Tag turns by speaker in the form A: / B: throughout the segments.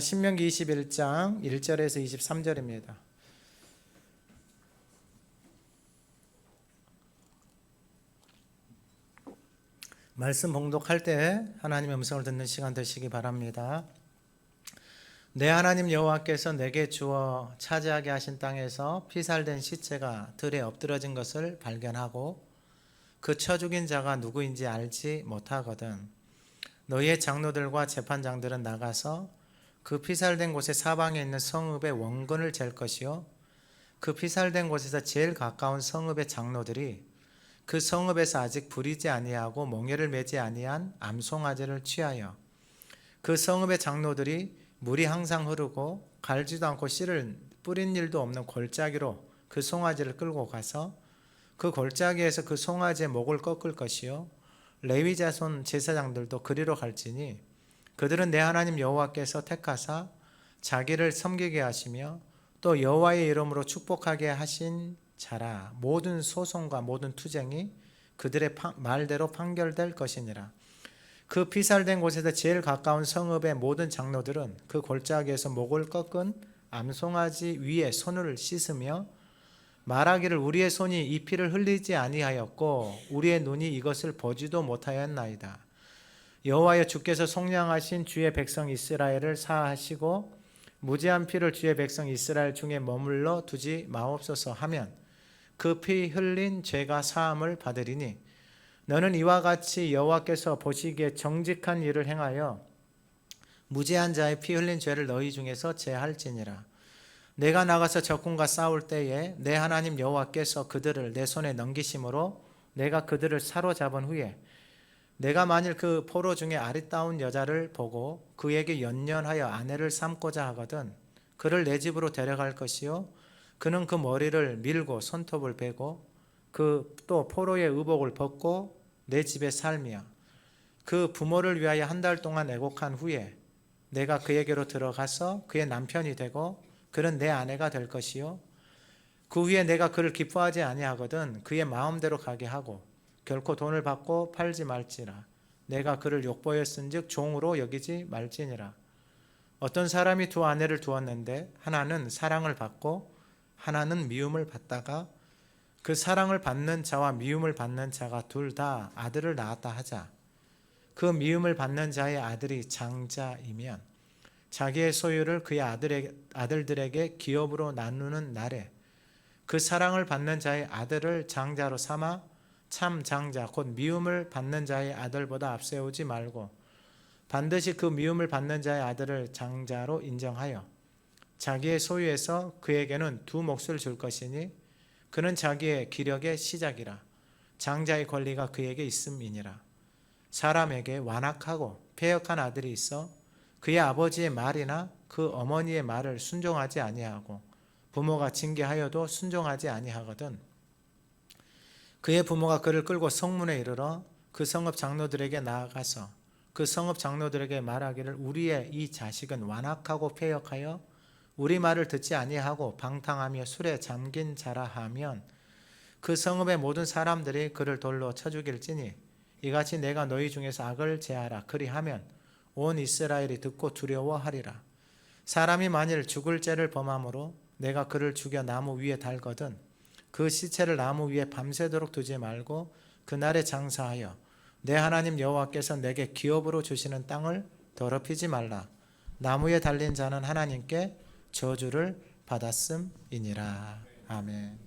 A: 신명기 21장 1절에서 23절입니다. 말씀 봉독할 때 하나님의 음성을 듣는 시간 되시기 바랍니다. 내 하나님 여호와께서 내게 주어 차지하게 하신 땅에서 피살된 시체가 들에 엎드러진 것을 발견하고 그 쳐 죽인 자가 누구인지 알지 못하거든 너희의 장로들과 재판장들은 나가서 그 피살된 곳의 사방에 있는 성읍의 원근을 잴 것이요 그 피살된 곳에서 제일 가까운 성읍의 장로들이 그 성읍에서 아직 부리지 아니하고 몽에를 매지 아니한 암송아지를 취하여 그 성읍의 장로들이 물이 항상 흐르고 갈지도 않고 씨를 뿌린 일도 없는 골짜기로 그 송아지를 끌고 가서 그 골짜기에서 그 송아지의 목을 꺾을 것이요 레위 자손 제사장들도 그리로 갈지니 그들은 내 하나님 여호와께서 택하사 자기를 섬기게 하시며 또 여호와의 이름으로 축복하게 하신 자라. 모든 소송과 모든 투쟁이 그들의 말대로 판결될 것이니라. 그 피살된 곳에서 제일 가까운 성읍의 모든 장로들은 그 골짜기에서 목을 꺾은 암송아지 위에 손을 씻으며 말하기를 우리의 손이 이 피를 흘리지 아니하였고 우리의 눈이 이것을 보지도 못하였나이다. 여호와여 주께서 속량하신 주의 백성 이스라엘을 사하시고 무죄한 피를 주의 백성 이스라엘 중에 머물러 두지 마옵소서 하면 그 피 흘린 죄가 사함을 받으리니 너는 이와 같이 여호와께서 보시기에 정직한 일을 행하여 무죄한 자의 피 흘린 죄를 너희 중에서 제할지니라. 내가 나가서 적군과 싸울 때에 내 하나님 여호와께서 그들을 내 손에 넘기심으로 내가 그들을 사로잡은 후에 내가 만일 그 포로 중에 아리따운 여자를 보고 그에게 연연하여 아내를 삼고자 하거든 그를 내 집으로 데려갈 것이요 그는 그 머리를 밀고 손톱을 베고 그 또 포로의 의복을 벗고 내 집에 살며 그 부모를 위하여 한 달 동안 애곡한 후에 내가 그에게로 들어가서 그의 남편이 되고 그는 내 아내가 될 것이요 그 후에 내가 그를 기뻐하지 아니하거든 그의 마음대로 가게 하고 결코 돈을 받고 팔지 말지라. 내가 그를 욕보였은즉 종으로 여기지 말지니라. 어떤 사람이 두 아내를 두었는데 하나는 사랑을 받고 하나는 미움을 받다가 그 사랑을 받는 자와 미움을 받는 자가 둘 다 아들을 낳았다 하자. 그 미움을 받는 자의 아들이 장자이면 자기의 소유를 그의 아들들에게 기업으로 나누는 날에 그 사랑을 받는 자의 아들을 장자로 삼아 참 장자 곧 미움을 받는 자의 아들보다 앞세우지 말고 반드시 그 미움을 받는 자의 아들을 장자로 인정하여 자기의 소유에서 그에게는 두 몫을 줄 것이니 그는 자기의 기력의 시작이라. 장자의 권리가 그에게 있음이니라. 사람에게 완악하고 패역한 아들이 있어 그의 아버지의 말이나 그 어머니의 말을 순종하지 아니하고 부모가 징계하여도 순종하지 아니하거든 그의 부모가 그를 끌고 성문에 이르러 그 성읍 장로들에게 나아가서 그 성읍 장로들에게 말하기를 우리의 이 자식은 완악하고 패역하여 우리 말을 듣지 아니하고 방탕하며 술에 잠긴 자라 하면 그 성읍의 모든 사람들이 그를 돌로 쳐 죽일지니 이같이 내가 너희 중에서 악을 제하라. 그리하면 온 이스라엘이 듣고 두려워하리라. 사람이 만일 죽을 죄를 범함으로 내가 그를 죽여 나무 위에 달거든 그 시체를 나무 위에 밤새도록 두지 말고 그날에 장사하여 내 하나님 여호와께서 내게 기업으로 주시는 땅을 더럽히지 말라. 나무에 달린 자는 하나님께 저주를 받았음이니라. 아멘.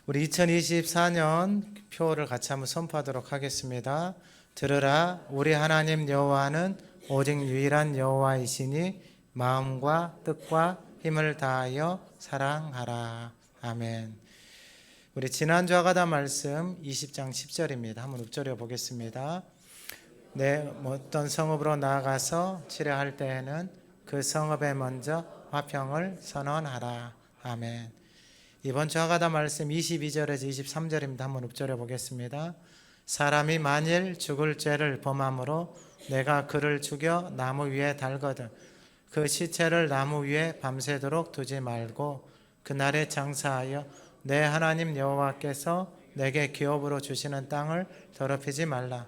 A: 우리 2024년 표를 같이 한번 선포하도록 하겠습니다. 들으라 우리 하나님 여호와는 오직 유일한 여호와이시니 마음과 뜻과 힘을 다하여 사랑하라. 아멘. 우리 지난주 하가다 말씀 20장 10절입니다. 한번 읊조려 보겠습니다. 내 어떤 성읍으로 나아가서 치료할 때에는 그 성읍에 먼저 화평을 선언하라. 아멘. 이번 주 하가다 말씀 22절에서 23절입니다. 한번 읊조려 보겠습니다. 사람이 만일 죽을 죄를 범함으로 내가 그를 죽여 나무 위에 달거든 그 시체를 나무 위에 밤새도록 두지 말고 그날에 장사하여 내 하나님 여호와께서 내게 기업으로 주시는 땅을 더럽히지 말라.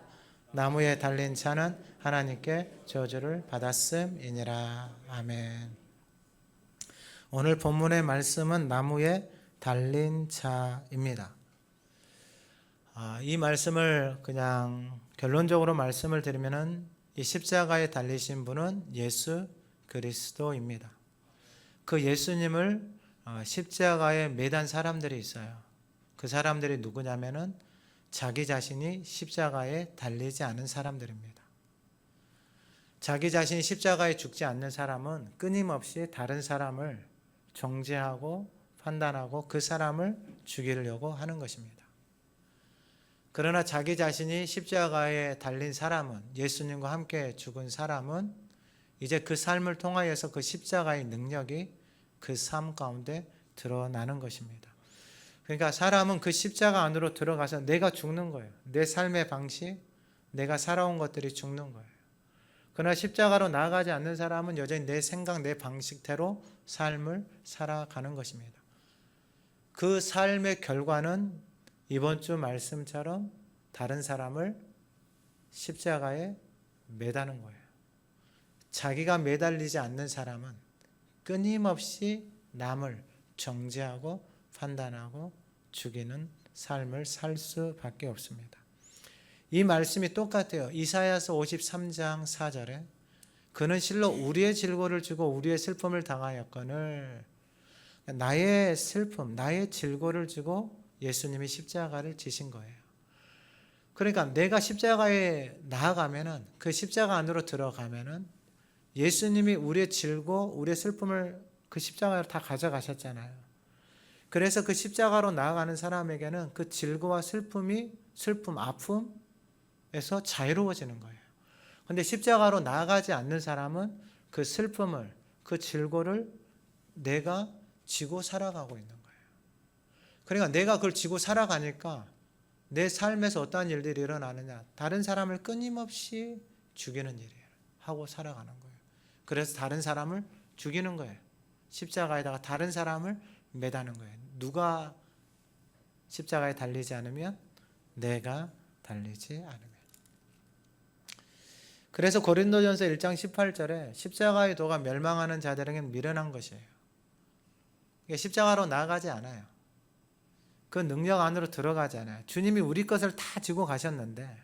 A: 나무에 달린 자는 하나님께 저주를 받았음이니라. 아멘. 오늘 본문의 말씀은 나무에 달린 자입니다. 이 말씀을 그냥 결론적으로 말씀을 드리면은 이 십자가에 달리신 분은 예수 그리스도입니다. 그 예수님을 십자가에 매단 사람들이 있어요. 그 사람들이 누구냐면은 자기 자신이 십자가에 달리지 않은 사람들입니다. 자기 자신이 십자가에 죽지 않는 사람은 끊임없이 다른 사람을 정죄하고 판단하고 그 사람을 죽이려고 하는 것입니다. 그러나 자기 자신이 십자가에 달린 사람은, 예수님과 함께 죽은 사람은 이제 그 삶을 통하여서 그 십자가의 능력이 그 삶 가운데 드러나는 것입니다. 그러니까 사람은 그 십자가 안으로 들어가서 내가 죽는 거예요. 내 삶의 방식, 내가 살아온 것들이 죽는 거예요. 그러나 십자가로 나아가지 않는 사람은 여전히 내 생각, 내 방식대로 삶을 살아가는 것입니다. 그 삶의 결과는 이번 주 말씀처럼 다른 사람을 십자가에 매다는 거예요. 자기가 매달리지 않는 사람은 끊임없이 남을 정죄하고 판단하고 죽이는 삶을 살 수밖에 없습니다. 이 말씀이 똑같아요. 이사야서 53장 4절에 그는 실로 우리의 질고를 지고 우리의 슬픔을 당하였거늘. 나의 슬픔, 나의 질고를 지고 예수님이 십자가를 지신 거예요. 그러니까 내가 십자가에 나아가면은, 그 십자가 안으로 들어가면은 예수님이 우리의 질고 우리의 슬픔을 그 십자가로 다 가져가셨잖아요. 그래서 그 십자가로 나아가는 사람에게는 그 질고와 슬픔, 아픔에서 자유로워지는 거예요. 근데 십자가로 나아가지 않는 사람은 그 슬픔을, 그 질고를 내가 지고 살아가고 있는 거예요. 그러니까 내가 그걸 지고 살아가니까 내 삶에서 어떠한 일들이 일어나느냐? 다른 사람을 끊임없이 죽이는 일이에요. 하고 살아가는 거예요. 그래서 다른 사람을 죽이는 거예요. 십자가에다가 다른 사람을 매다는 거예요. 누가 십자가에 달리지 않으면 내가 달리지 않으면. 그래서 고린도전서 1장 18절에 십자가의 도가 멸망하는 자들에게는 미련한 것이에요. 십자가로 나아가지 않아요. 그 능력 안으로 들어가지 않아요. 주님이 우리 것을 다 지고 가셨는데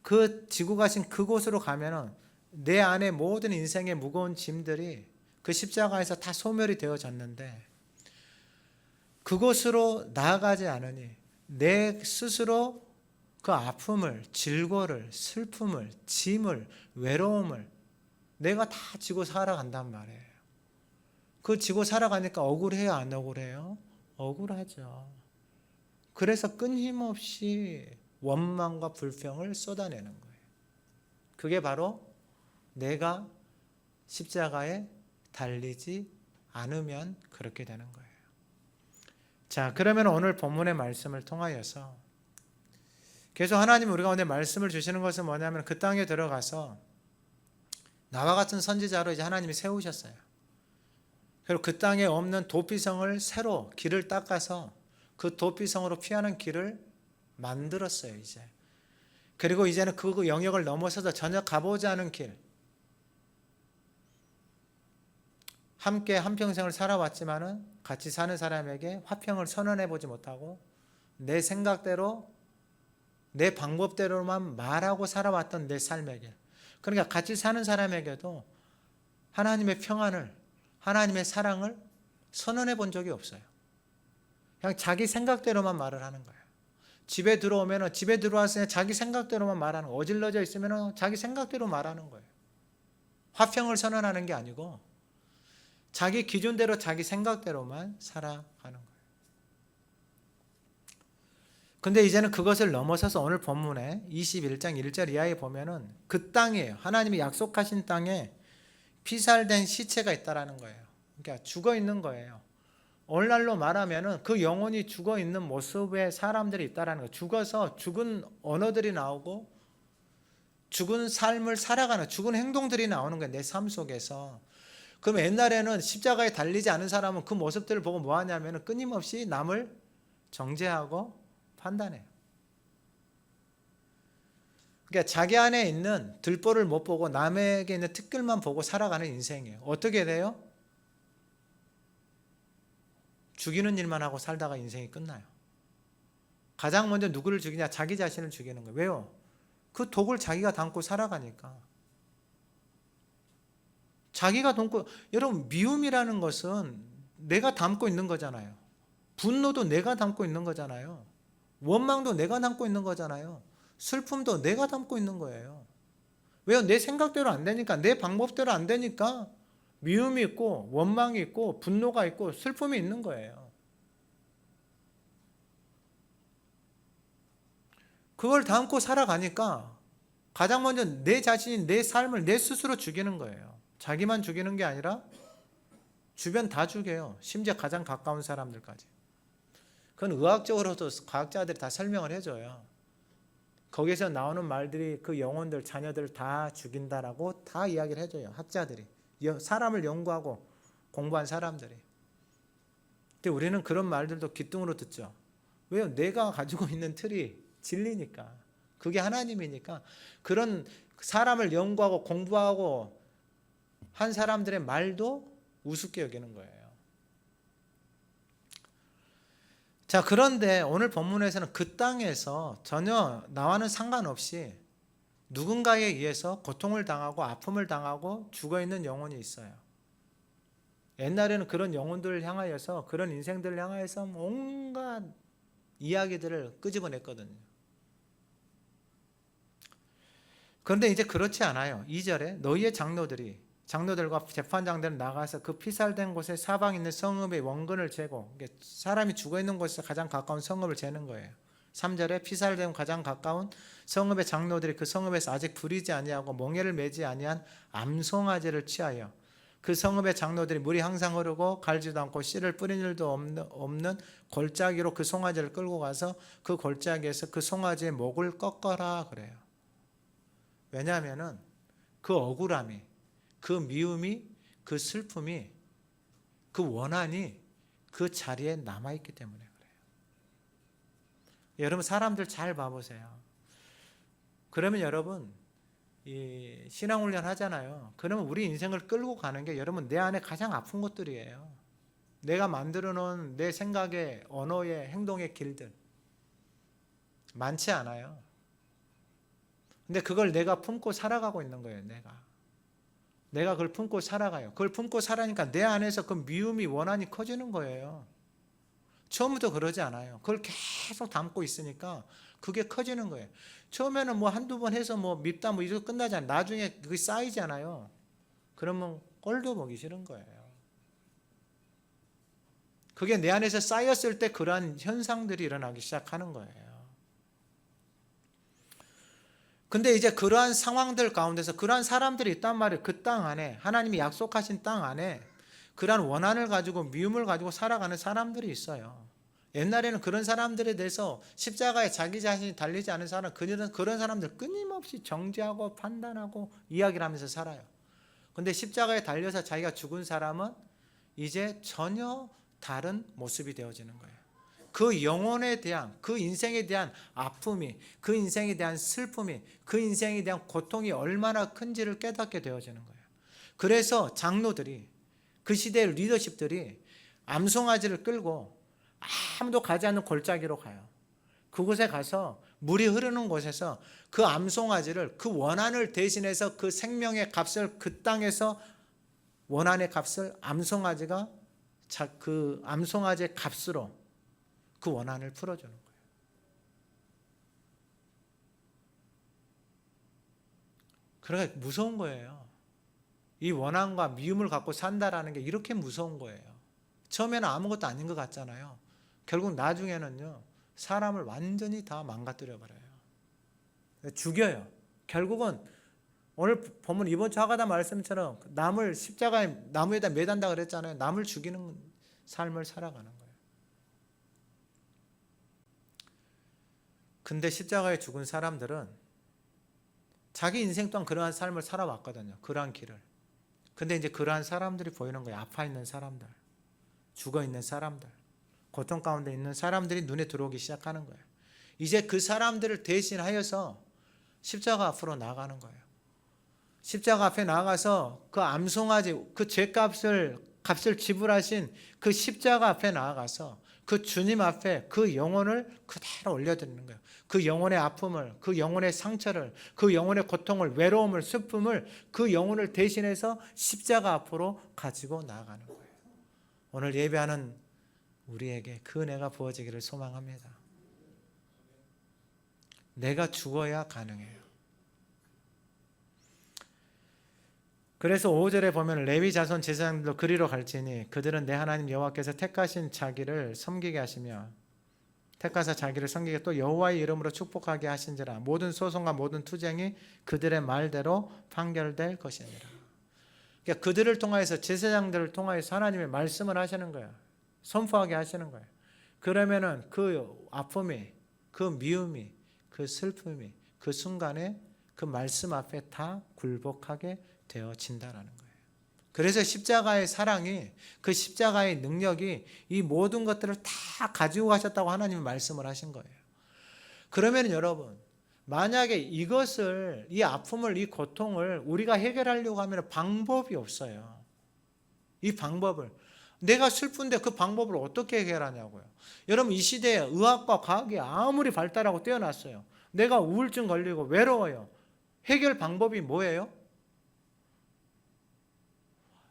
A: 그 지고 가신 그곳으로 가면은 내 안에 모든 인생의 무거운 짐들이 그 십자가에서 다 소멸이 되어졌는데 그곳으로 나아가지 않으니 내 스스로 그 아픔을, 질고를, 슬픔을, 짐을, 외로움을 내가 다 지고 살아간단 말이에요. 그 지고 살아가니까 억울해요, 안 억울해요? 억울하죠. 그래서 끊임없이 원망과 불평을 쏟아내는 거예요. 그게 바로 내가 십자가에 달리지 않으면 그렇게 되는 거예요. 자, 그러면 오늘 본문의 말씀을 통하여서 계속 하나님 우리 가운데 말씀을 주시는 것은 뭐냐면 그 땅에 들어가서 나와 같은 선지자로 이제 하나님이 세우셨어요. 그리고 그 땅에 없는 도피성을 새로 길을 닦아서 그 도피성으로 피하는 길을 만들었어요, 이제. 그리고 이제는 그 영역을 넘어서서 전혀 가보지 않은 길. 함께 한평생을 살아왔지만은 같이 사는 사람에게 화평을 선언해 보지 못하고 내 생각대로 내 방법대로만 말하고 살아왔던 내 삶의 길. 그러니까 같이 사는 사람에게도 하나님의 평안을, 하나님의 사랑을 선언해 본 적이 없어요. 그냥 자기 생각대로만 말을 하는 거예요. 집에 들어오면 집에 들어왔으면 자기 생각대로만 말하는 거예요. 어질러져 있으면 자기 생각대로 말하는 거예요. 화평을 선언하는 게 아니고 자기 기준대로 자기 생각대로만 살아가는 거예요. 근데 이제는 그것을 넘어서서 오늘 본문에 21장 1절 이하에 보면은 그 땅이에요. 하나님이 약속하신 땅에 피살된 시체가 있다라는 거예요. 그러니까 죽어 있는 거예요. 오늘날로 말하면은 그 영혼이 죽어 있는 모습의 사람들이 있다라는 거예요. 죽어서 죽은 언어들이 나오고 죽은 삶을 살아가는 죽은 행동들이 나오는 거예요. 내 삶 속에서. 그럼 옛날에는 십자가에 달리지 않은 사람은 그 모습들을 보고 뭐 하냐면은 끊임없이 남을 정죄하고 판단해요. 그러니까 자기 안에 있는 들보를 못 보고 남에게 있는 특글만 보고 살아가는 인생이에요. 어떻게 돼요? 죽이는 일만 하고 살다가 인생이 끝나요. 가장 먼저 누구를 죽이냐? 자기 자신을 죽이는 거예요. 왜요? 그 독을 자기가 담고 살아가니까. 자기가 담고, 여러분, 미움이라는 것은 내가 담고 있는 거잖아요. 분노도 내가 담고 있는 거잖아요. 원망도 내가 담고 있는 거잖아요. 슬픔도 내가 담고 있는 거예요. 왜요? 내 생각대로 안 되니까, 내 방법대로 안 되니까 미움이 있고 원망이 있고 분노가 있고 슬픔이 있는 거예요. 그걸 담고 살아가니까 가장 먼저 내 자신이 내 삶을 내 스스로 죽이는 거예요. 자기만 죽이는 게 아니라 주변 다 죽여요. 심지어 가장 가까운 사람들까지. 그건 의학적으로도 과학자들이 다 설명을 해줘요. 거기서 나오는 말들이 그 영혼들, 자녀들 다 죽인다라고 다 이야기를 해줘요. 학자들이. 사람을 연구하고 공부한 사람들이. 근데 우리는 그런 말들도 귀뚱으로 듣죠. 왜요? 내가 가지고 있는 틀이 진리니까. 그게 하나님이니까. 그런 사람을 연구하고 공부하고 한 사람들의 말도 우습게 여기는 거예요. 자, 그런데 오늘 본문에서는 그 땅에서 전혀 나와는 상관없이 누군가에 의해서 고통을 당하고 아픔을 당하고 죽어있는 영혼이 있어요. 옛날에는 그런 영혼들을 향하여서, 그런 인생들을 향하여서 온갖 이야기들을 끄집어냈거든요. 그런데 이제 그렇지 않아요. 2절에 너희의 장로들과 재판장들은 나가서 그 피살된 곳에 사방에 있는 성읍의 원근을 재고, 사람이 죽어있는 곳에서 가장 가까운 성읍을 재는 거예요. 3절에 피살된 가장 가까운 성읍의 장로들이 그 성읍에서 아직 부리지 아니하고 멍에를 매지 아니한 암송아지를 취하여 그 성읍의 장로들이 물이 항상 흐르고 갈지도 않고 씨를 뿌린 일도 없는 골짜기로 그 송아지를 끌고 가서 그 골짜기에서 그 송아지의 목을 꺾어라 그래요. 왜냐하면은 그 억울함이, 그 미움이, 그 슬픔이, 그 원한이 그 자리에 남아있기 때문에 그래요. 여러분, 사람들 잘 봐보세요. 그러면 여러분, 이 신앙훈련 하잖아요. 그러면 우리 인생을 끌고 가는 게 여러분 내 안에 가장 아픈 것들이에요. 내가 만들어 놓은 내 생각의, 언어의, 행동의 길들 많지 않아요. 근데 그걸 내가 품고 살아가고 있는 거예요. 내가 그걸 품고 살아가요. 그걸 품고 살아니까 내 안에서 그 미움이, 원한이 커지는 거예요. 처음부터 그러지 않아요. 그걸 계속 담고 있으니까 그게 커지는 거예요. 처음에는 뭐 한두 번 해서 뭐 밉다 뭐 이러고 끝나지 않아요. 나중에 그게 쌓이잖아요. 그러면 꼴도 보기 싫은 거예요. 그게 내 안에서 쌓였을 때 그러한 현상들이 일어나기 시작하는 거예요. 근데 이제 그러한 상황들 가운데서 그러한 사람들이 있단 말이에요. 그 땅 안에, 하나님이 약속하신 땅 안에 그러한 원한을 가지고 미움을 가지고 살아가는 사람들이 있어요. 옛날에는 그런 사람들에 대해서 십자가에 자기 자신이 달리지 않은 사람, 그런 사람들 끊임없이 정죄하고 판단하고 이야기를 하면서 살아요. 근데 십자가에 달려서 자기가 죽은 사람은 이제 전혀 다른 모습이 되어지는 거예요. 그 영혼에 대한, 그 인생에 대한 아픔이, 그 인생에 대한 슬픔이, 그 인생에 대한 고통이 얼마나 큰지를 깨닫게 되어지는 거예요. 그래서 장로들이, 그 시대의 리더십들이 암송아지를 끌고 아무도 가지 않는 골짜기로 가요. 그곳에 가서 물이 흐르는 곳에서 그 암송아지를, 그 원한을 대신해서 그 생명의 값을, 그 땅에서 원한의 값을 암송아지가 그 암송아지의 값으로 그 원한을 풀어주는 거예요. 그러니까 무서운 거예요. 이 원한과 미움을 갖고 산다라는 게 이렇게 무서운 거예요. 처음에는 아무것도 아닌 것 같잖아요. 결국 나중에는요, 사람을 완전히 다 망가뜨려 버려요. 죽여요. 결국은 오늘 본문 이번 주 하가다 말씀처럼 남을 십자가에, 나무에다 매단다 그랬잖아요. 남을 죽이는 삶을 살아가는 거예요. 근데 십자가에 죽은 사람들은 자기 인생 동안 그러한 삶을 살아왔거든요. 그러한 길을. 근데 이제 그러한 사람들이 보이는 거예요. 아파 있는 사람들, 죽어 있는 사람들, 고통 가운데 있는 사람들이 눈에 들어오기 시작하는 거예요. 이제 그 사람들을 대신하여서 십자가 앞으로 나아가는 거예요. 십자가 앞에 나아가서 그 암송아지, 그 값을 지불하신 그 십자가 앞에 나아가서 그 주님 앞에 그 영혼을 그대로 올려드리는 거예요. 그 영혼의 아픔을, 그 영혼의 상처를, 그 영혼의 고통을, 외로움을, 슬픔을, 그 영혼을 대신해서 십자가 앞으로 가지고 나아가는 거예요. 오늘 예배하는 우리에게 그 은혜가 부어지기를 소망합니다. 내가 죽어야 가능해요. 그래서 5절에 보면 레위 자손 제사장들도 그리로 갈지니 그들은 내 하나님 여호와께서 택하신 자기를 섬기게 하시며 택하사 자기를 섬기게 또 여호와의 이름으로 축복하게 하신지라 모든 소송과 모든 투쟁이 그들의 말대로 판결될 것이니라. 그러니까 그들을 통하여서 제사장들을 통하여서 하나님의 말씀을 하시는 거예요. 선포하게 하시는 거예요. 그러면은 그 아픔이, 그 미움이, 그 슬픔이 그 순간에 그 말씀 앞에 다 굴복하게 되어진다라는 거예요. 그래서 십자가의 사랑이, 그 십자가의 능력이 이 모든 것들을 다 가지고 가셨다고 하나님이 말씀을 하신 거예요. 그러면 여러분, 만약에 이것을, 이 아픔을, 이 고통을 우리가 해결하려고 하면 방법이 없어요. 이 방법을. 내가 슬픈데 그 방법을 어떻게 해결하냐고요. 여러분, 이 시대에 의학과 과학이 아무리 발달하고 뛰어났어요. 내가 우울증 걸리고 외로워요. 해결 방법이 뭐예요?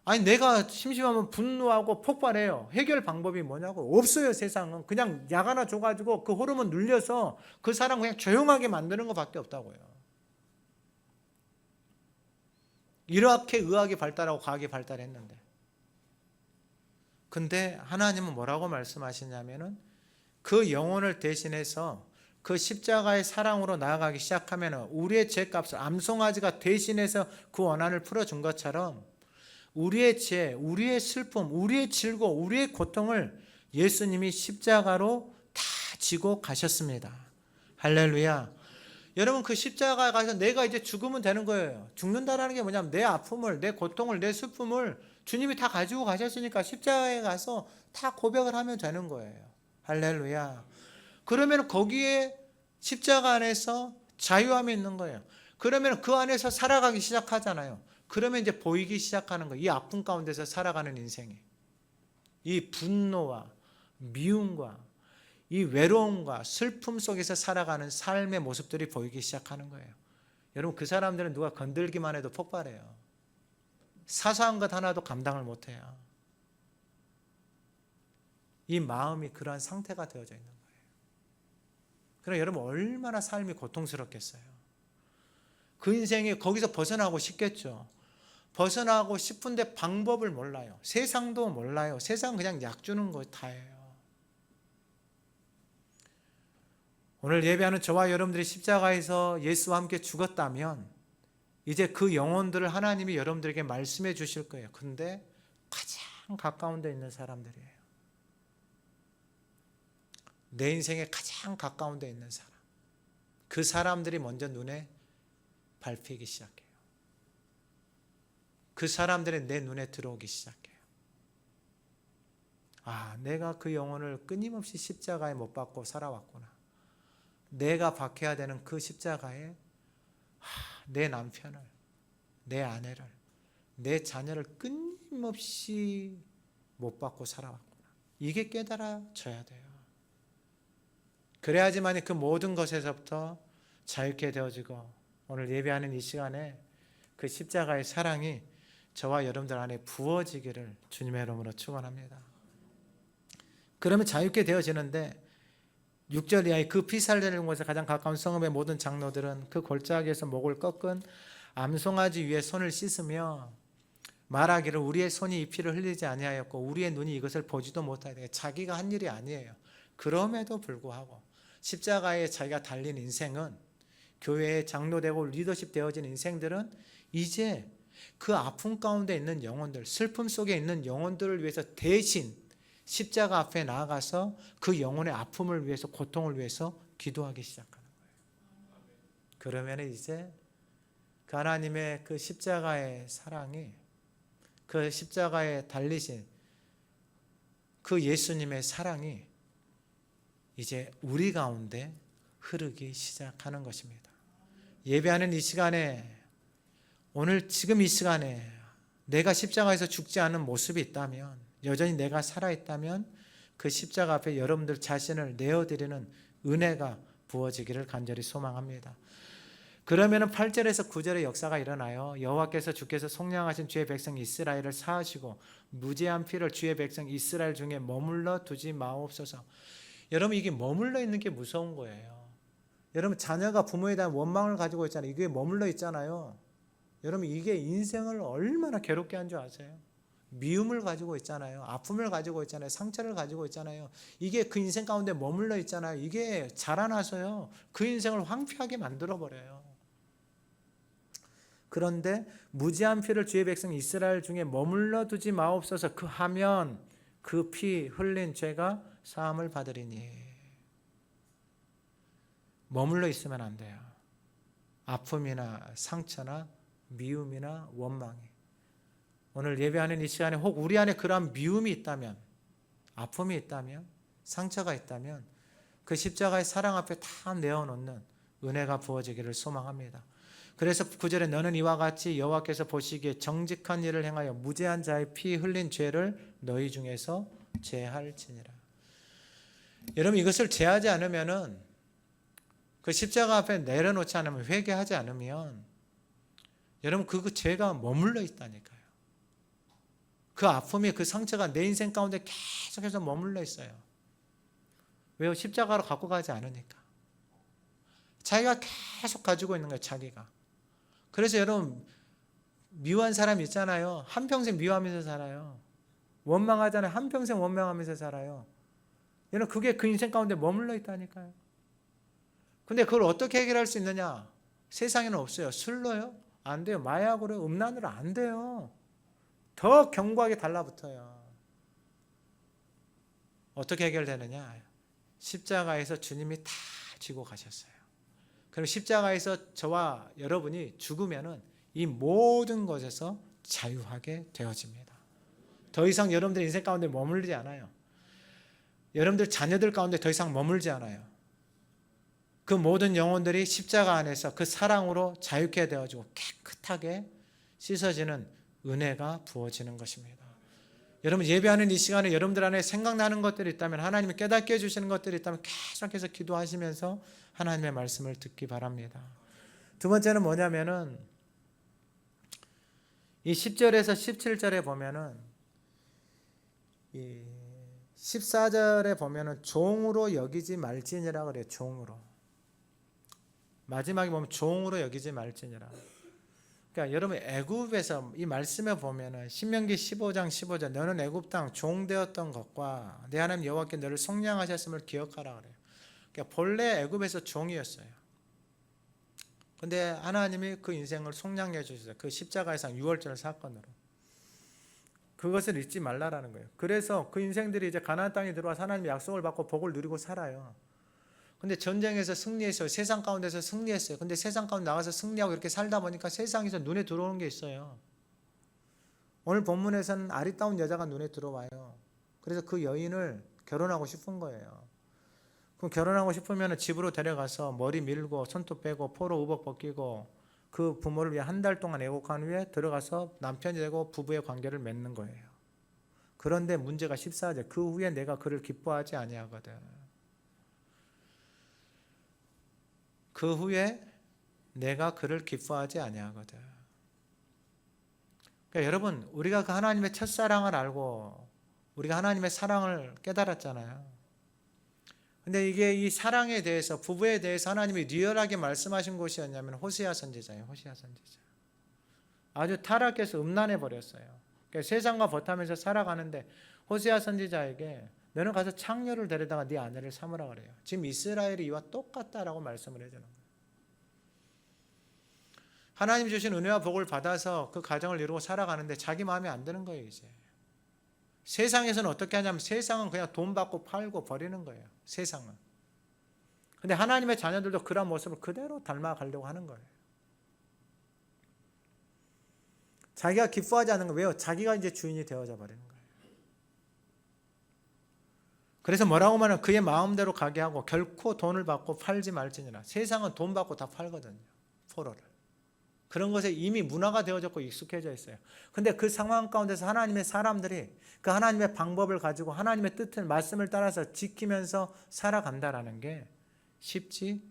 A: 아니 내가 심심하면 분노하고 폭발해요. 해결 방법이 뭐냐고. 없어요. 세상은. 그냥 약 하나 줘가지고 그 호르몬 눌려서 그 사람 그냥 조용하게 만드는 것밖에 없다고요. 이렇게 의학이 발달하고 과학이 발달했는데, 근데 하나님은 뭐라고 말씀하시냐면은 그 영혼을 대신해서 그 십자가의 사랑으로 나아가기 시작하면 우리의 죄값을 암송아지가 대신해서 그 원한을 풀어준 것처럼 우리의 죄, 우리의 슬픔, 우리의 즐거움, 우리의 고통을 예수님이 십자가로 다 지고 가셨습니다. 할렐루야. 여러분, 그 십자가에 가서 내가 이제 죽으면 되는 거예요. 죽는다라는 게 뭐냐면 내 아픔을, 내 고통을, 내 슬픔을 주님이 다 가지고 가셨으니까 십자가에 가서 다 고백을 하면 되는 거예요. 할렐루야. 그러면 거기에 십자가 안에서 자유함이 있는 거예요. 그러면 그 안에서 살아가기 시작하잖아요. 그러면 이제 보이기 시작하는 거예요. 이 아픔 가운데서 살아가는 인생이. 이 분노와 미움과 이 외로움과 슬픔 속에서 살아가는 삶의 모습들이 보이기 시작하는 거예요. 여러분, 그 사람들은 누가 건들기만 해도 폭발해요. 사소한 것 하나도 감당을 못해요. 이 마음이 그러한 상태가 되어져 있는 거예요. 그럼 여러분, 얼마나 삶이 고통스럽겠어요. 그 인생이 거기서 벗어나고 싶겠죠. 벗어나고 싶은데 방법을 몰라요. 세상도 몰라요. 세상은 그냥 약 주는 거 다예요. 오늘 예배하는 저와 여러분들이 십자가에서 예수와 함께 죽었다면 이제 그 영혼들을 하나님이 여러분들에게 말씀해 주실 거예요. 근데 가장 가까운 데 있는 사람들이에요. 내 인생에 가장 가까운 데 있는 사람. 그 사람들이 먼저 눈에 밟히기 시작해요. 그 사람들이 내 눈에 들어오기 시작해요. 아, 내가 그 영혼을 끊임없이 십자가에 못 박고 살아왔구나. 내가 박혀야 되는 그 십자가에 내 남편을, 내 아내를, 내 자녀를 끊임없이 못 박고 살아왔구나. 이게 깨달아져야 돼요. 그래야지만 그 모든 것에서부터 자유케 되어지고 오늘 예배하는 이 시간에 그 십자가의 사랑이 저와 여러분들 안에 부어지기를 주님의 이름으로 축원합니다. 그러면 자유케 되어지는데 6절 이하의 그 피살되는 곳에 가장 가까운 성읍의 모든 장로들은 그 골짜기에서 목을 꺾은 암송아지 위에 손을 씻으며 말하기를 우리의 손이 이 피를 흘리지 아니하였고 우리의 눈이 이것을 보지도 못하되. 자기가 한 일이 아니에요. 그럼에도 불구하고 십자가에 자기가 달린 인생은, 교회의 장로되고 리더십 되어진 인생들은 이제 그 아픔 가운데 있는 영혼들, 슬픔 속에 있는 영혼들을 위해서 대신 십자가 앞에 나아가서 그 영혼의 아픔을 위해서, 고통을 위해서 기도하기 시작하는 거예요. 그러면 이제 그 하나님의 그 십자가의 사랑이, 그 십자가에 달리신 그 예수님의 사랑이 이제 우리 가운데 흐르기 시작하는 것입니다. 예배하는 이 시간에, 오늘 지금 이 시간에 내가 십자가에서 죽지 않은 모습이 있다면, 여전히 내가 살아있다면 그 십자가 앞에 여러분들 자신을 내어드리는 은혜가 부어지기를 간절히 소망합니다. 그러면은 8절에서 9절의 역사가 일어나요. 여호와께서 주께서 속량하신 주의 백성 이스라엘을 사하시고 무죄한 피를 주의 백성 이스라엘 중에 머물러 두지 마옵소서. 여러분, 이게 머물러 있는 게 무서운 거예요. 여러분, 자녀가 부모에 대한 원망을 가지고 있잖아요. 이게 머물러 있잖아요. 여러분, 이게 인생을 얼마나 괴롭게 한 줄 아세요? 미움을 가지고 있잖아요. 아픔을 가지고 있잖아요. 상처를 가지고 있잖아요. 이게 그 인생 가운데 머물러 있잖아요. 이게 자라나서요, 그 인생을 황폐하게 만들어버려요. 그런데 무지한 피를 주의 백성 이스라엘 중에 머물러 두지 마옵소서. 그 하면 그 피 흘린 죄가 사함을 받으리니. 머물러 있으면 안 돼요. 아픔이나 상처나 미움이나 원망이. 오늘 예배하는 이 시간에 혹 우리 안에 그러한 미움이 있다면, 아픔이 있다면, 상처가 있다면 그 십자가의 사랑 앞에 다 내어놓는 은혜가 부어지기를 소망합니다. 그래서 9절에 너는 이와 같이 여호와께서 보시기에 정직한 일을 행하여 무죄한 자의 피 흘린 죄를 너희 중에서 제할지니라. 여러분, 이것을 제하지 않으면은, 그 십자가 앞에 내려놓지 않으면, 회개하지 않으면 여러분 그 죄가 머물러 있다니까요. 그 아픔이, 그 상처가 내 인생 가운데 계속해서 머물러 있어요. 왜요? 십자가로 갖고 가지 않으니까. 자기가 계속 가지고 있는 거예요. 자기가. 그래서 여러분, 미워한 사람 있잖아요. 한평생 미워하면서 살아요. 원망하잖아요. 한평생 원망하면서 살아요. 여러분, 그게 그 인생 가운데 머물러 있다니까요. 근데 그걸 어떻게 해결할 수 있느냐? 세상에는 없어요. 술로요? 안 돼요. 마약으로, 음란으로 안 돼요. 더 견고하게 달라붙어요. 어떻게 해결되느냐? 십자가에서 주님이 다 지고 가셨어요. 그럼 십자가에서 저와 여러분이 죽으면은 이 모든 것에서 자유하게 되어집니다. 더 이상 여러분들 인생 가운데 머물지 않아요. 여러분들 자녀들 가운데 더 이상 머물지 않아요. 그 모든 영혼들이 십자가 안에서 그 사랑으로 자유케 되어지고 깨끗하게 씻어지는 은혜가 부어지는 것입니다. 여러분, 예배하는 이 시간에 여러분들 안에 생각나는 것들이 있다면, 하나님이 깨닫게 해주시는 것들이 있다면 계속해서 기도하시면서 하나님의 말씀을 듣기 바랍니다. 두 번째는 뭐냐면은, 이 10절에서 17절에 보면은, 이 14절에 보면은 종으로 여기지 말지니라 그래요. 종으로. 마지막에 보면 종으로 여기지 말지니라. 그러니까 여러분, 애굽에서 이 말씀에 보면은 신명기 15장 15절, 너는 애굽 땅 종되었던 것과 내 하나님 여호와께 너를 속량하셨음을 기억하라 그래요. 그러니까 본래 애굽에서 종이었어요. 근데 하나님이 그 인생을 속량해 주셨어요. 그 십자가에서 유월절 사건으로. 그것을 잊지 말라라는 거예요. 그래서 그 인생들이 이제 가나안 땅에 들어와서 하나님의 약속을 받고 복을 누리고 살아요. 근데 전쟁에서 승리했어요. 세상 가운데서 승리했어요. 근데 세상 가운데 나가서 승리하고 이렇게 살다 보니까 세상에서 눈에 들어오는 게 있어요. 오늘 본문에서는 아리따운 여자가 눈에 들어와요. 그래서 그 여인을 결혼하고 싶은 거예요. 그럼 결혼하고 싶으면 집으로 데려가서 머리 밀고 손톱 빼고 포로 우복 벗기고 그 부모를 위해 한 달 동안 애곡한 후에 들어가서 남편이 되고 부부의 관계를 맺는 거예요. 그런데 문제가 14절, 그 후에 내가 그를 기뻐하지 아니하거든. 그 후에 내가 그를 기뻐하지 아니하거든. 그러니까 여러분, 우리가 그 하나님의 첫사랑을 알고 우리가 하나님의 사랑을 깨달았잖아요. 근데 이게 이 사랑에 대해서, 부부에 대해서 하나님이 리얼하게 말씀하신 곳이었냐면 호세아 선지자예요. 호세아 선지자. 아주 타락해서 음란해 버렸어요. 그러니까 세상과 버타면서 살아가는데 호세아 선지자에게 너는 가서 창녀를 데려다가 네 아내를 삼으라 그래요. 지금 이스라엘이 이와 똑같다라고 말씀을 해주는 거예요. 하나님 주신 은혜와 복을 받아서 그 가정을 이루고 살아가는데 자기 마음에 안 드는 거예요. 이제 세상에서는 어떻게 하냐면, 세상은 그냥 돈 받고 팔고 버리는 거예요. 세상은. 근데 하나님의 자녀들도 그런 모습을 그대로 닮아가려고 하는 거예요. 자기가 기뻐하지 않는 거예요. 왜요? 자기가 이제 주인이 되어져 버리는 거예요. 그래서 뭐라고 말하면 그의 마음대로 가게 하고 결코 돈을 받고 팔지 말지니라. 세상은 돈 받고 다 팔거든요. 포로를. 그런 것에 이미 문화가 되어졌고 익숙해져 있어요. 근데 그 상황 가운데서 하나님의 사람들이 그 하나님의 방법을 가지고 하나님의 뜻을 말씀을 따라서 지키면서 살아간다라는 게 쉽지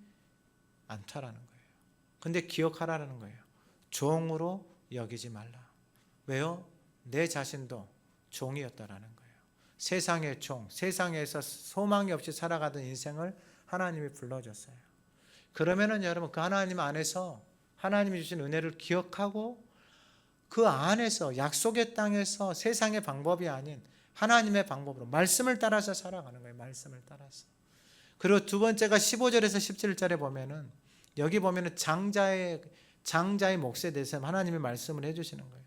A: 않다라는 거예요. 근데 기억하라는 거예요. 종으로 여기지 말라. 왜요? 내 자신도 종이었다라는 거예요. 세상의 종, 세상에서 소망이 없이 살아가던 인생을 하나님이 불러줬어요. 그러면은 여러분 그 하나님 안에서 하나님이 주신 은혜를 기억하고 그 안에서 약속의 땅에서 세상의 방법이 아닌 하나님의 방법으로 말씀을 따라서 살아가는 거예요. 말씀을 따라서. 그리고 두 번째가 15절에서 17절에 보면은 여기 보면은 장자의 몫에 대해서 하나님이 말씀을 해주시는 거예요.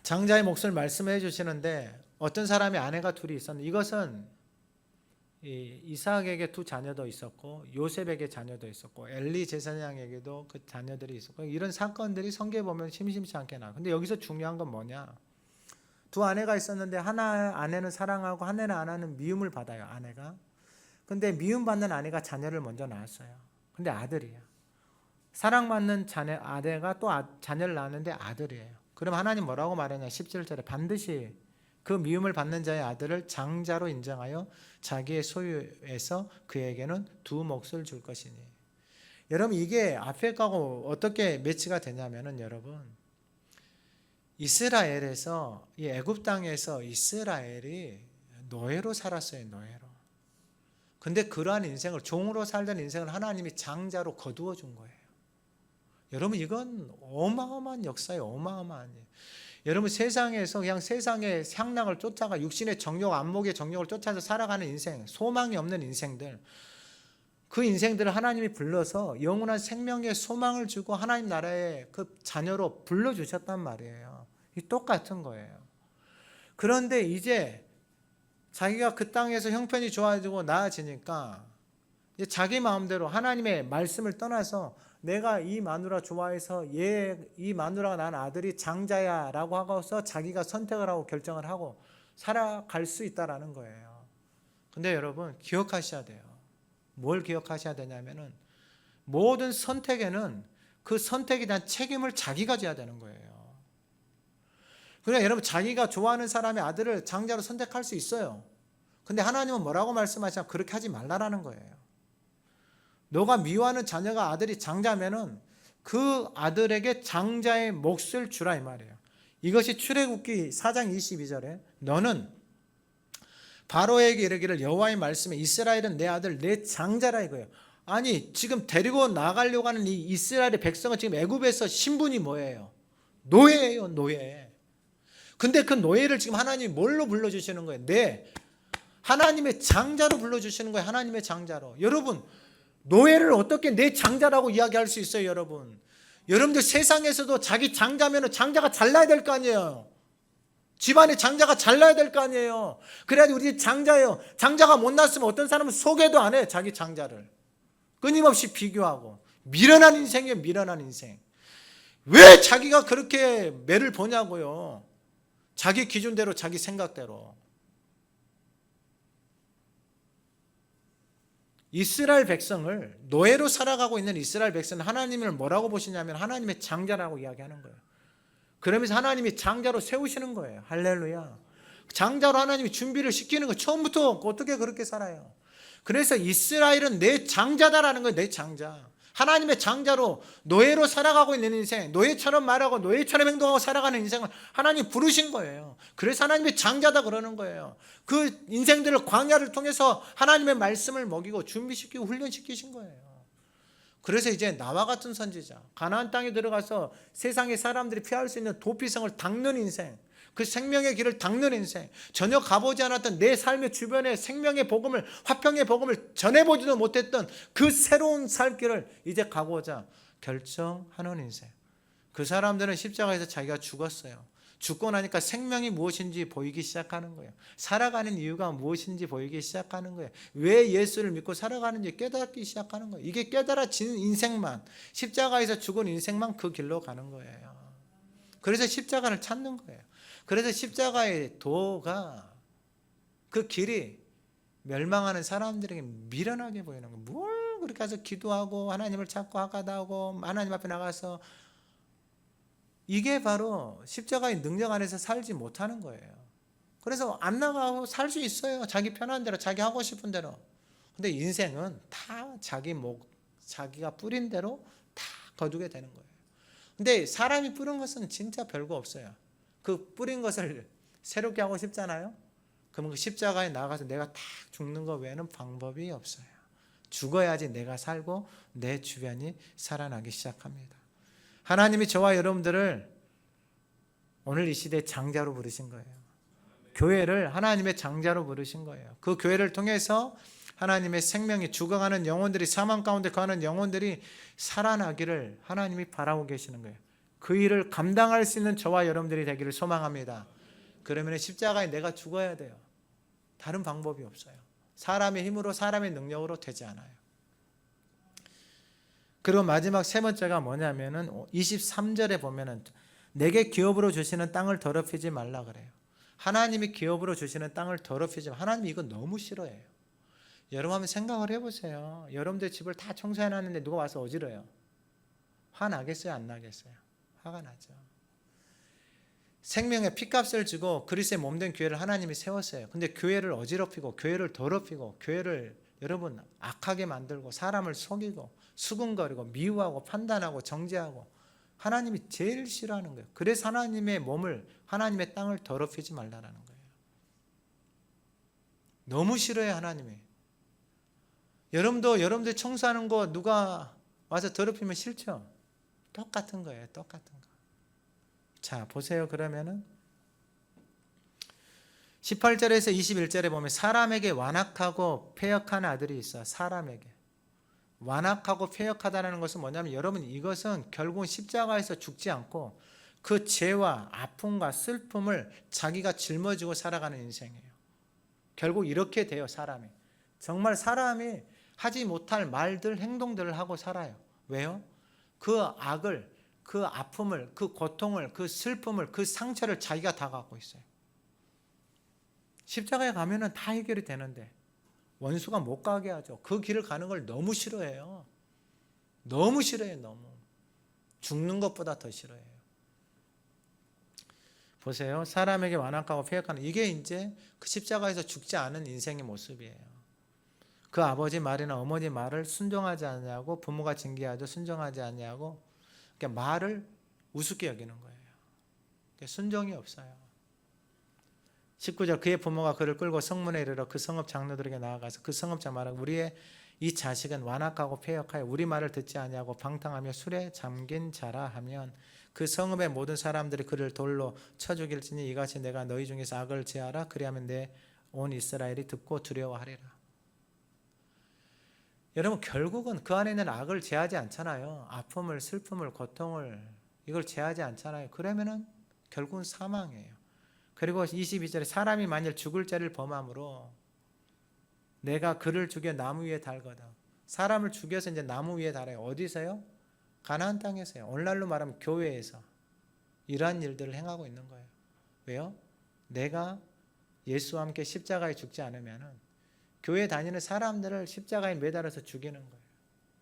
A: 장자의 몫을 말씀해 주시는데 어떤 사람이 아내가 둘이 있었는데 이것은 이삭에게 두 자녀도 있었고 요셉에게 자녀도 있었고 엘리 제사장에게도 그 자녀들이 있었고 이런 사건들이 성경에 보면 심심치 않게 나와요. 근데 여기서 중요한 건 뭐냐? 두 아내가 있었는데 하나 아내는 사랑하고 하나는 아내는 미움을 받아요. 아내가. 근데 미움받는 아내가 자녀를 먼저 낳았어요. 근데 아들이에요. 사랑받는 아내가 또 자녀를 낳았는데 아들이에요. 그럼 하나님 뭐라고 말하냐? 17절에 반드시 그 미움을 받는 자의 아들을 장자로 인정하여 자기의 소유에서 그에게는 두 몫을 줄 것이니. 여러분 이게 앞에 거하고 어떻게 매치가 되냐면은 여러분 이스라엘에서 이 애굽 땅에서 이스라엘이 노예로 살았어요. 노예로. 근데 그러한 인생을 종으로 살던 인생을 하나님이 장자로 거두어 준 거예요. 여러분 이건 어마어마한 역사예요. 어마어마한 일. 여러분 세상에서 그냥 세상의 향락을 쫓아가 육신의 정욕, 안목의 정욕을 쫓아서 살아가는 인생, 소망이 없는 인생들, 그 인생들을 하나님이 불러서 영원한 생명의 소망을 주고 하나님 나라의 그 자녀로 불러주셨단 말이에요. 이 똑같은 거예요. 그런데 이제 자기가 그 땅에서 형편이 좋아지고 나아지니까 이제 자기 마음대로 하나님의 말씀을 떠나서 내가 이 마누라 좋아해서 이 마누라가 낳은 아들이 장자야 라고 하고서 자기가 선택을 하고 결정을 하고 살아갈 수 있다라는 거예요. 근데 여러분 기억하셔야 돼요. 뭘 기억하셔야 되냐면은 모든 선택에는 그 선택에 대한 책임을 자기가 져야 되는 거예요. 그러니까 여러분 자기가 좋아하는 사람의 아들을 장자로 선택할 수 있어요. 근데 하나님은 뭐라고 말씀하시냐? 그렇게 하지 말라라는 거예요. 너가 미워하는 자녀가 아들이 장자면은 그 아들에게 장자의 몫을 주라 이 말이에요. 이것이 출애굽기 4장 22절에 너는 바로에게 이르기를 여호와의 말씀에 이스라엘은 내 아들 내 장자라 이거예요. 아니 지금 데리고 나가려고 하는 이 이스라엘의 백성은 지금 애굽에서 신분이 뭐예요? 노예예요. 노예. 근데 그 노예를 지금 하나님이 뭘로 불러주시는 거예요? 하나님의 장자로 불러주시는 거예요. 하나님의 장자로. 여러분 노예를 어떻게 내 장자라고 이야기할 수 있어요, 여러분? 여러분들 세상에서도 자기 장자면 장자가 잘나야 될 거 아니에요. 집안에 장자가 잘나야 될 거 아니에요. 그래야지 우리 장자예요. 장자가 못 났으면 어떤 사람은 소개도 안 해, 자기 장자를. 끊임없이 비교하고. 미련한 인생이에요, 미련한 인생. 왜 자기가 그렇게 매를 보냐고요. 자기 기준대로, 자기 생각대로. 이스라엘 백성을 노예로 살아가고 있는 이스라엘 백성은 하나님을 뭐라고 보시냐면 하나님의 장자라고 이야기하는 거예요. 그러면서 하나님이 장자로 세우시는 거예요. 할렐루야. 장자로 하나님이 준비를 시키는 거예요. 처음부터 어떻게 그렇게 살아요. 그래서 이스라엘은 내 장자다라는 거예요. 내 장자. 하나님의 장자로 노예로 살아가고 있는 인생, 노예처럼 말하고 노예처럼 행동하고 살아가는 인생을 하나님 부르신 거예요. 그래서 하나님의 장자다 그러는 거예요. 그 인생들을 광야를 통해서 하나님의 말씀을 먹이고 준비시키고 훈련시키신 거예요. 그래서 이제 나와 같은 선지자, 가나안 땅에 들어가서 세상의 사람들이 피할 수 있는 도피성을 닦는 인생, 그 생명의 길을 닦는 인생, 전혀 가보지 않았던 내 삶의 주변에 생명의 복음을, 화평의 복음을 전해보지도 못했던 그 새로운 살길을 이제 가고자 결정하는 인생. 그 사람들은 십자가에서 자기가 죽었어요. 죽고 나니까 생명이 무엇인지 보이기 시작하는 거예요. 살아가는 이유가 무엇인지 보이기 시작하는 거예요. 왜 예수를 믿고 살아가는지 깨닫기 시작하는 거예요. 이게 깨달아진 인생만, 십자가에서 죽은 인생만 그 길로 가는 거예요. 그래서 십자가를 찾는 거예요. 그래서 십자가의 도가, 그 길이 멸망하는 사람들에게 미련하게 보이는 거예요. 뭘 그렇게 해서 기도하고 하나님을 찾고 화가다하고 하나님 앞에 나가서 이게 바로 십자가의 능력 안에서 살지 못하는 거예요. 그래서 안 나가고 살 수 있어요. 자기 편한 대로, 자기 하고 싶은 대로. 근데 인생은 다 자기가 뿌린 대로 다 거두게 되는 거예요. 근데 사람이 뿌린 것은 진짜 별거 없어요. 그 뿌린 것을 새롭게 하고 싶잖아요. 그러면 그 십자가에 나가서 내가 딱 죽는 것 외에는 방법이 없어요. 죽어야지 내가 살고 내 주변이 살아나기 시작합니다. 하나님이 저와 여러분들을 오늘 이 시대의 장자로 부르신 거예요. 교회를 하나님의 장자로 부르신 거예요. 그 교회를 통해서 하나님의 생명이 죽어가는 영혼들이, 사망 가운데 거하는 영혼들이 살아나기를 하나님이 바라고 계시는 거예요. 그 일을 감당할 수 있는 저와 여러분들이 되기를 소망합니다. 그러면 십자가에 내가 죽어야 돼요. 다른 방법이 없어요. 사람의 힘으로, 사람의 능력으로 되지 않아요. 그리고 마지막 세 번째가 뭐냐면은 23절에 보면은 내게 기업으로 주시는 땅을 더럽히지 말라 그래요. 하나님이 기업으로 주시는 땅을 더럽히지 말라. 하나님이 이거 너무 싫어해요. 여러분 한번 생각을 해보세요. 여러분들 집을 다 청소해놨는데 누가 와서 어지러요. 화 나겠어요? 안 나겠어요? 화가 나죠. 생명의 피값을 주고 그리스도의 몸된 교회를 하나님이 세웠어요. 근데 교회를 어지럽히고 교회를 더럽히고 교회를 여러분 악하게 만들고 사람을 속이고 수군거리고 미워하고 판단하고 정죄하고 하나님이 제일 싫어하는 거예요. 그래서 하나님의 몸을, 하나님의 땅을 더럽히지 말라는 거예요. 너무 싫어요, 하나님이. 여러분들 청소하는 거 누가 와서 더럽히면 싫죠? 똑같은 거예요, 똑같은 거. 자, 보세요. 그러면은 18절에서 21절에 보면 사람에게 완악하고 패역한 아들이 있어. 사람에게 완악하고 패역하다는 것은 뭐냐면 여러분 이것은 결국은 십자가에서 죽지 않고 그 죄와 아픔과 슬픔을 자기가 짊어지고 살아가는 인생이에요. 결국 이렇게 돼요. 사람이 정말 사람이 하지 못할 말들, 행동들을 하고 살아요. 왜요? 그 악을, 그 아픔을, 그 고통을, 그 슬픔을, 그 상처를 자기가 다 갖고 있어요. 십자가에 가면은 다 해결이 되는데 원수가 못 가게 하죠. 그 길을 가는 걸 너무 싫어해요. 너무 싫어해요. 너무. 죽는 것보다 더 싫어해요. 보세요. 사람에게 완악하고 패역하는 이게 이제 그 십자가에서 죽지 않은 인생의 모습이에요. 그 아버지 말이나 어머니 말을 순종하지 않냐고, 부모가 징계하죠. 순종하지 않냐고, 그러니까 말을 우습게 여기는 거예요. 순종이 없어요. 19절 그의 부모가 그를 끌고 성문에 이르러 그 성읍 장로들에게 나아가서 그 성읍장 말하고 우리의 이 자식은 완악하고 패역하여 우리 말을 듣지 아니하고 방탕하며 술에 잠긴 자라 하면 그 성읍의 모든 사람들이 그를 돌로 쳐 죽일지니 이같이 내가 너희 중에서 악을 제하라 그리하면 내 온 이스라엘이 듣고 두려워하리라. 여러분 결국은 그 안에 있는 악을 제하지 않잖아요. 아픔을, 슬픔을, 고통을 이걸 제하지 않잖아요. 그러면은 결국은 사망이에요. 그리고 22절에 사람이 만일 죽을 죄를 범함으로 내가 그를 죽여 나무 위에 달거다. 사람을 죽여서 이제 나무 위에 달아요. 어디서요? 가나안 땅에서요. 오늘날로 말하면 교회에서 이러한 일들을 행하고 있는 거예요. 왜요? 내가 예수와 함께 십자가에 죽지 않으면은 교회 다니는 사람들을 십자가에 매달아서 죽이는 거예요.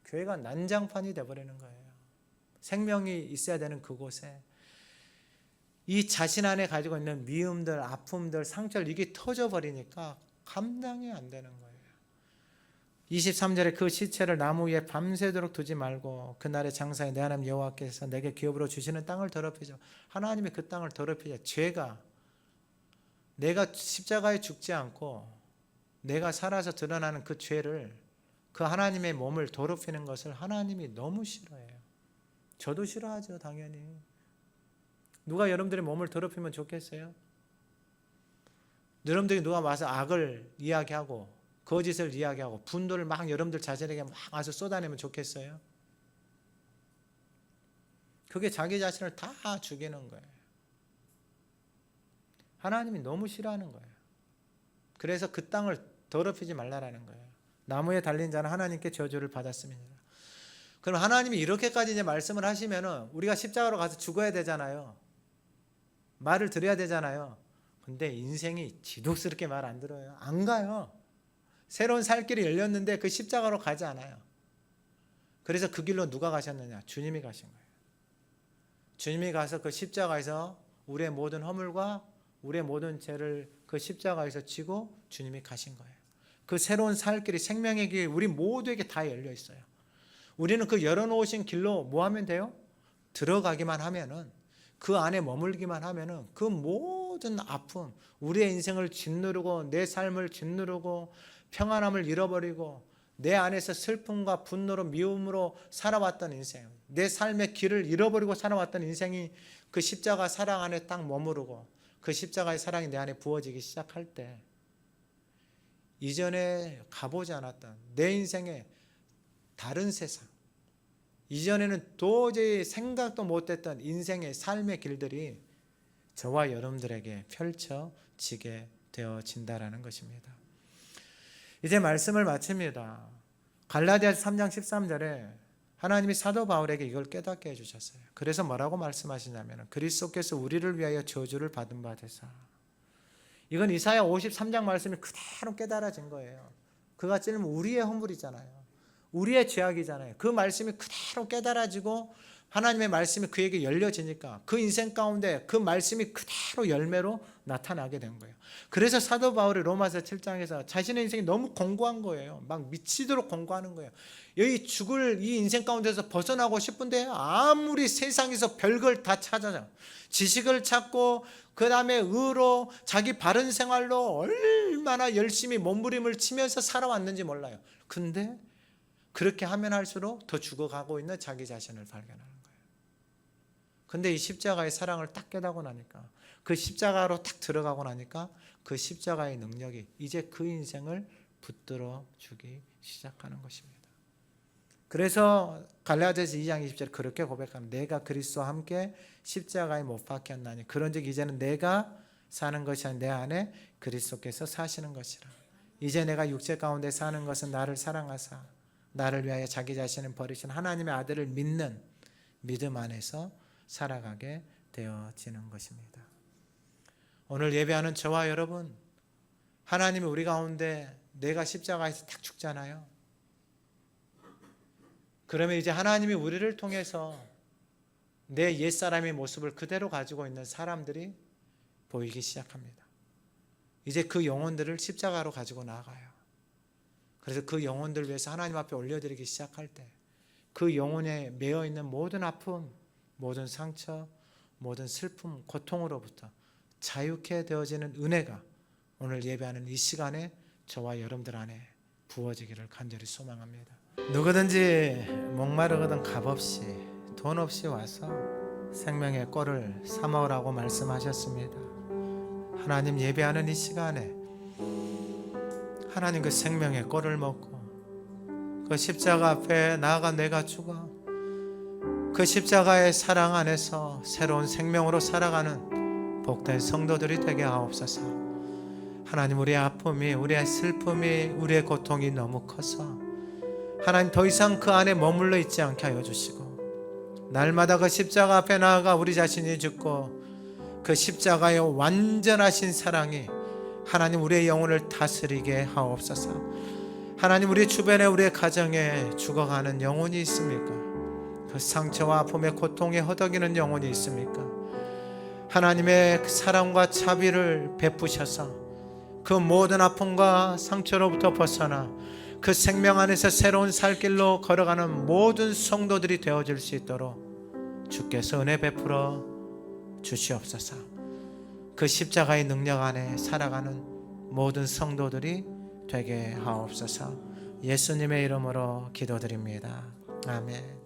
A: 교회가 난장판이 되어버리는 거예요. 생명이 있어야 되는 그곳에 이 자신 안에 가지고 있는 미움들, 아픔들, 상처를 이게 터져버리니까 감당이 안 되는 거예요. 23절에 그 시체를 나무 위에 밤새도록 두지 말고 그날의 장사에 내 하나님 여호와께서 내게 기업으로 주시는 땅을 더럽히죠. 하나님이 그 땅을 더럽히죠. 죄가 내가 십자가에 죽지 않고 내가 살아서 드러나는 그 죄를 그 하나님의 몸을 더럽히는 것을 하나님이 너무 싫어해요. 저도 싫어하죠. 당연히. 누가 여러분들의 몸을 더럽히면 좋겠어요? 여러분들이 누가 와서 악을 이야기하고 거짓을 이야기하고 분노를 막 여러분들 자신에게 막 와서 쏟아내면 좋겠어요? 그게 자기 자신을 다 죽이는 거예요. 하나님이 너무 싫어하는 거예요. 그래서 그 땅을 더럽히지 말라라는 거예요. 나무에 달린 자는 하나님께 저주를 받았습니다. 그럼 하나님이 이렇게까지 이제 말씀을 하시면은 우리가 십자가로 가서 죽어야 되잖아요. 말을 들어야 되잖아요. 근데 인생이 지독스럽게 말 안 들어요. 안 가요. 새로운 살 길이 열렸는데 그 십자가로 가지 않아요. 그래서 그 길로 누가 가셨느냐? 주님이 가신 거예요. 주님이 가서 그 십자가에서 우리의 모든 허물과 우리의 모든 죄를 그 십자가에서 지고 주님이 가신 거예요. 그 새로운 살 길이, 생명의 길, 우리 모두에게 다 열려 있어요. 우리는 그 열어놓으신 길로 뭐 하면 돼요? 들어가기만 하면은, 그 안에 머물기만 하면은 그 모든 아픔, 우리의 인생을 짓누르고 내 삶을 짓누르고 평안함을 잃어버리고 내 안에서 슬픔과 분노로 미움으로 살아왔던 인생, 내 삶의 길을 잃어버리고 살아왔던 인생이 그 십자가 사랑 안에 딱 머무르고 그 십자가의 사랑이 내 안에 부어지기 시작할 때, 이전에 가보지 않았던 내 인생의 다른 세상, 이전에는 도저히 생각도 못했던 인생의 삶의 길들이 저와 여러분들에게 펼쳐지게 되어진다라는 것입니다. 이제 말씀을 마칩니다. 갈라디아서 3장 13절에 하나님이 사도 바울에게 이걸 깨닫게 해주셨어요. 그래서 뭐라고 말씀하시냐면, 그리스도께서 우리를 위하여 저주를 받은 바 되사. 이건 이사야 53장 말씀이 그대로 깨달아진 거예요. 그가 찔면 우리의 허물이잖아요. 우리의 죄악이잖아요. 그 말씀이 그대로 깨달아지고 하나님의 말씀이 그에게 열려지니까 그 인생 가운데 그 말씀이 그대로 열매로 나타나게 된 거예요. 그래서 사도 바울이 로마서 7장에서 자신의 인생이 너무 공고한 거예요. 막 미치도록 공고하는 거예요. 여기 죽을 이 인생 가운데서 벗어나고 싶은데 아무리 세상에서 별걸 다 찾아서 지식을 찾고 그 다음에 의로 자기 바른 생활로 얼마나 열심히 몸부림을 치면서 살아왔는지 몰라요. 근데 그렇게 하면 할수록 더 죽어가고 있는 자기 자신을 발견하는 거예요. 근데 이 십자가의 사랑을 딱 깨닫고 나니까, 그 십자가로 딱 들어가고 나니까 그 십자가의 능력이 이제 그 인생을 붙들어 주기 시작하는 것입니다. 그래서 갈라디아서 2장 20절에 그렇게 고백하는, 내가 그리스도와 함께 십자가에 못 박혔나니 그런즉 이제는 내가 사는 것이 아니라 내 안에 그리스도께서 사시는 것이라. 이제 내가 육체 가운데 사는 것은 나를 사랑하사 나를 위하여 자기 자신을 버리신 하나님의 아들을 믿는 믿음 안에서 살아가게 되어지는 것입니다. 오늘 예배하는 저와 여러분, 하나님이 우리 가운데 내가 십자가에서 딱 죽잖아요. 그러면 이제 하나님이 우리를 통해서 내 옛사람의 모습을 그대로 가지고 있는 사람들이 보이기 시작합니다. 이제 그 영혼들을 십자가로 가지고 나아가요. 그래서 그 영혼들을 위해서 하나님 앞에 올려드리기 시작할 때 그 영혼에 매어있는 모든 아픔, 모든 상처, 모든 슬픔, 고통으로부터 자유케 되어지는 은혜가 오늘 예배하는 이 시간에 저와 여러분들 안에 부어지기를 간절히 소망합니다. 누구든지 목마르거든 값없이 돈 없이 와서 생명의 꼴을 삼아오라고 말씀하셨습니다. 하나님, 예배하는 이 시간에 하나님 그 생명의 꼴을 먹고 그 십자가 앞에 나아가 내가 죽어 그 십자가의 사랑 안에서 새로운 생명으로 살아가는 복된 성도들이 되게 하옵소서. 하나님, 우리의 아픔이, 우리의 슬픔이, 우리의 고통이 너무 커서 하나님 더 이상 그 안에 머물러 있지 않게 하여 주시고, 날마다 그 십자가 앞에 나아가 우리 자신이 죽고 그 십자가의 완전하신 사랑이 하나님 우리의 영혼을 다스리게 하옵소서. 하나님, 우리 주변에 우리의 가정에 죽어가는 영혼이 있습니까? 그 상처와 아픔의 고통에 허덕이는 영혼이 있습니까? 하나님의 사랑과 자비를 베푸셔서 그 모든 아픔과 상처로부터 벗어나 그 생명 안에서 새로운 살길로 걸어가는 모든 성도들이 되어질 수 있도록 주께서 은혜 베풀어 주시옵소서. 그 십자가의 능력 안에 살아가는 모든 성도들이 되게 하옵소서. 예수님의 이름으로 기도드립니다. 아멘.